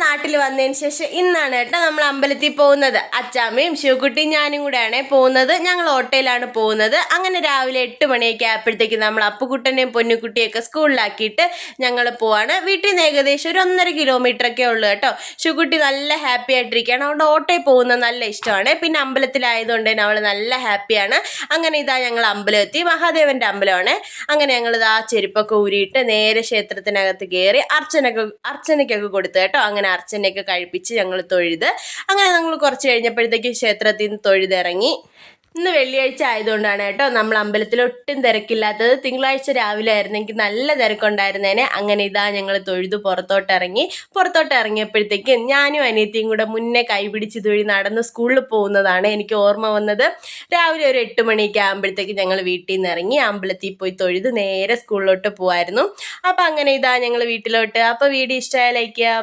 നാട്ടിൽ വന്നതിന് ശേഷം ഇന്നാണ് കേട്ടോ നമ്മൾ അമ്പലത്തിൽ പോകുന്നത്. അച്ചാമ്മയും ശിവക്കുട്ടിയും ഞാനും കൂടെയാണ് പോകുന്നത്. ഞങ്ങൾ ഓട്ടോയിലാണ് പോകുന്നത്. അങ്ങനെ രാവിലെ 8 മണിയൊക്കെ ആയപ്പോഴത്തേക്ക് നമ്മൾ അപ്പുക്കുട്ടനെയും പൊന്നുകുട്ടിയൊക്കെ സ്കൂളിലാക്കിയിട്ട് ഞങ്ങൾ പോവാണ്. വീട്ടിൽ നിന്ന് ഏകദേശം ഒരു 1.5 കിലോമീറ്ററൊക്കെ ഉള്ളൂ കേട്ടോ. ശിവക്കുട്ടി നല്ല ഹാപ്പി ആയിട്ടിരിക്കുകയാണ്. അതുകൊണ്ട് ഓട്ടോയിൽ പോകുന്നത് നല്ല ഇഷ്ടമാണ്. പിന്നെ അമ്പലത്തിലായതുകൊണ്ട് തന്നെ അവൾ നല്ല ഹാപ്പിയാണ്. അങ്ങനെ ഇതാ ഞങ്ങൾ അമ്പലം എത്തി. മഹാദേവൻ്റെ അമ്പലമാണ്. അങ്ങനെ ഞങ്ങൾ ഇതാ ചെരുപ്പൊക്കെ ഊരിയിട്ട് നേരെ ക്ഷേത്രത്തിനകത്ത് കയറി അർച്ചനയ്ക്കൊക്കെ കൊടുത്തു കേട്ടോ. അങ്ങനെ അർച്ചനയൊക്കെ കഴിപ്പിച്ച് ഞങ്ങൾ തൊഴുത് അങ്ങനെ ഞങ്ങൾ കുറച്ച് കഴിഞ്ഞപ്പോഴത്തേക്ക് ക്ഷേത്രത്തിൽ നിന്ന് തൊഴുതിറങ്ങി. ഇന്ന് വെള്ളിയാഴ്ച ആയതുകൊണ്ടാണ് കേട്ടോ നമ്മൾ അമ്പലത്തിൽ ഒട്ടും തിരക്കില്ലാത്തത്. തിങ്കളാഴ്ച രാവിലെ ആയിരുന്നെങ്കിൽ നല്ല തിരക്കുണ്ടായിരുന്നേനെ. അങ്ങനെ ഇതാ ഞങ്ങൾ തൊഴുത് പുറത്തോട്ട് ഇറങ്ങിയപ്പോഴത്തേക്ക് ഞാനും അനിയത്തിയും കൂടെ മുന്നേ കൈപിടിച്ച് ഇതുവഴി നടന്ന് സ്കൂളിൽ പോകുന്നതാണ് എനിക്ക് ഓർമ്മ വന്നത്. രാവിലെ ഒരു 8 മണിയൊക്കെ ആകുമ്പോഴത്തേക്ക് ഞങ്ങൾ വീട്ടിൽ നിന്ന് ഇറങ്ങി അമ്പലത്തിൽ പോയി തൊഴുത് നേരെ സ്കൂളിലോട്ട് പോകായിരുന്നു. അപ്പം അങ്ങനെ ഇതാ ഞങ്ങൾ വീട്ടിലോട്ട്. അപ്പോൾ വീഡിയോ ഇഷ്ടമായ ലൈക്ക് ചെയ്യുക.